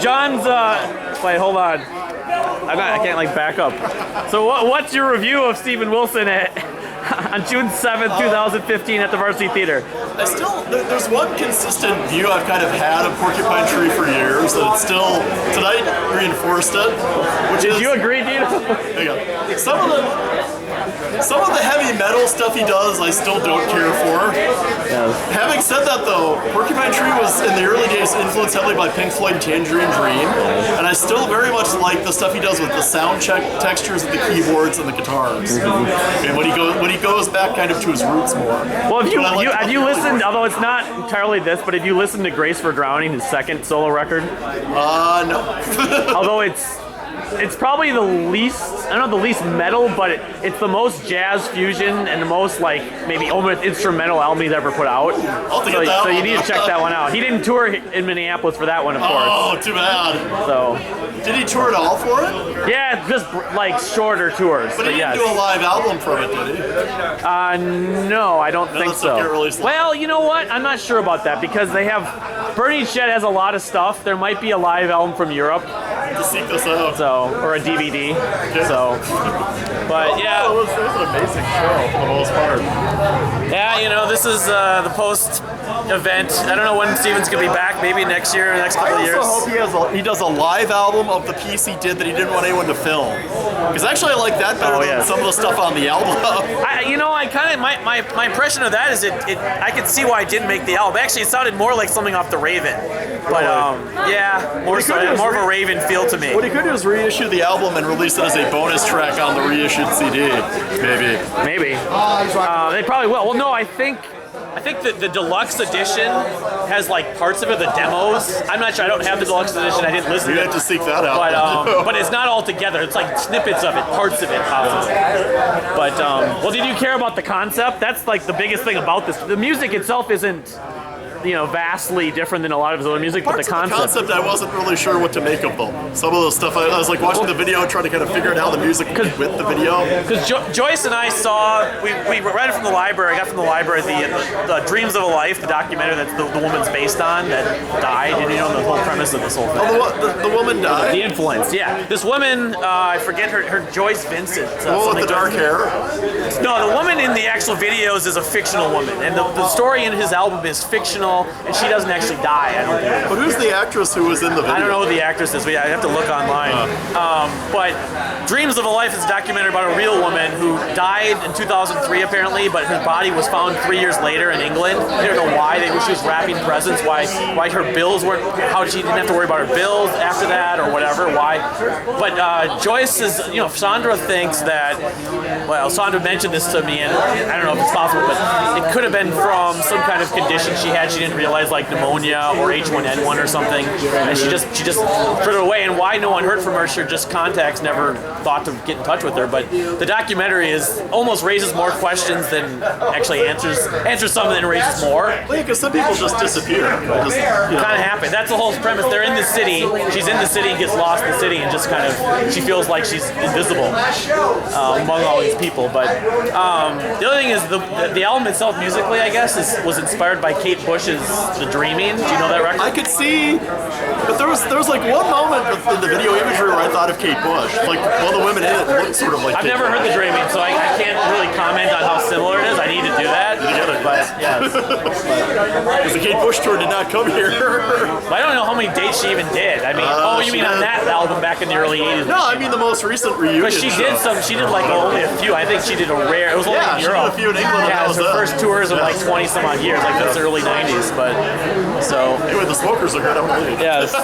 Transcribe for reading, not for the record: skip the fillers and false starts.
John's. Wait, hold on. I can't like back up. So what's your review of Steven Wilson on June 7th, 2015 at the Varsity Theater? There's one consistent view I've kind of had of Porcupine Tree for years, and it's still, tonight reinforced it. Did you agree, Dino? Some of the heavy metal stuff he does, I still don't care for. Yes. Having said that, though, Porcupine Tree was in the early days influenced heavily by Pink Floyd Tangerine Dream, and I still very much like the stuff he does with the sound check textures of the keyboards and the guitars. And when he goes back kind of to his roots more. Well, have you listened? Although it's not entirely this, but have you listened to Grace for Drowning, his second solo record? No. Although it's probably the least metal, but it's the most jazz fusion and the most like maybe almost instrumental album he's ever put out. So you need to check that one out. He didn't tour in Minneapolis for that one, of course. Oh, too bad. So did he tour at all for it? Yeah, just like shorter tours. But he didn't do a live album from it, did he? No, I don't think so. Well, you know what? I'm not sure about that because they have Burning Shed has a lot of stuff. There might be a live album from Europe. To seek this out. So, or a DVD. Okay. So, but yeah. It was an amazing show for the most part. Yeah, this is the post event. I don't know when Steven's gonna be back. Maybe next year, next couple of years. I also hope he does a live album of the piece he did that he didn't want anyone to film. Because actually, I like that better than some of the stuff on the album. My impression of that is I could see why it didn't make the album. Actually, it sounded more like something off the Raven. But more of a Raven feel to me. What he could do is reissue the album and release it as a bonus track on the reissued CD. Maybe. They probably will. Well, no, I think that the deluxe edition has like parts of it, the demos. I'm not sure. I don't have the deluxe edition. I didn't listen to it. You have to seek that out. But it's not all together. It's like snippets of it, parts of it, possibly. But well, did you care about the concept? That's like the biggest thing about this. The music itself isn't vastly different than a lot of his other music, but the concept I wasn't really sure what to make of though. Some of the stuff I was like watching the video and trying to kind of figure out how the music went with the video. Because Joyce and I we read it from the library. I got from the library the Dreams of a Life, the documentary that the woman's based on that died, and the whole premise of this whole thing. Oh, the woman died? The influence, yeah. This woman, I forget her Joyce Vincent. With the dark hair? No, the woman in the actual videos is a fictional woman, and the story in his album is fictional. And she doesn't actually die, I don't think. But who's the actress who was in the video? I don't know who the actress is. I have to look online. But Dreams of a Life is a documentary about a real woman who died in 2003 apparently, but her body was found 3 years later in England. I don't know why. She was wrapping presents, why her bills weren't, how she didn't have to worry about her bills after that or whatever, why. But Joyce is, Sandra thinks that, well, Sandra mentioned this to me, and I don't know if it's possible, but it could have been from some kind of condition she had. She didn't realize, like pneumonia or H1N1 or something, and she just put it away. And why no one heard from her? She just contacts never thought to get in touch with her. But the documentary almost raises more questions than actually answers some and then raises more. Well, because some people just disappear. Kind of happen. That's the whole premise. They're in the city. She's in the city, gets lost in the city, and just kind of she feels like she's invisible among all these people. But the other thing is the album itself musically, I guess, was inspired by Kate Bush's The Dreaming. Do you know that record? I could see, but there was like one moment in the video imagery where I thought of Kate Bush. Like one of the women in it looked sort of like I've never heard The Dreaming, so I can't really comment on how similar it is. I need to do that. But yes. Because the Kate Bush tour did not come here. I don't know how many dates she even did. I mean, you mean on that album back in the early 80s? No, I mean the most recent reunion. But she did like only a few. I think she did a rare. It was only in Europe. She did a few in England. Yeah, it was her first tours of like 20 some odd years, like that's the early 90s. But so anyway, the smokers are good. Yes.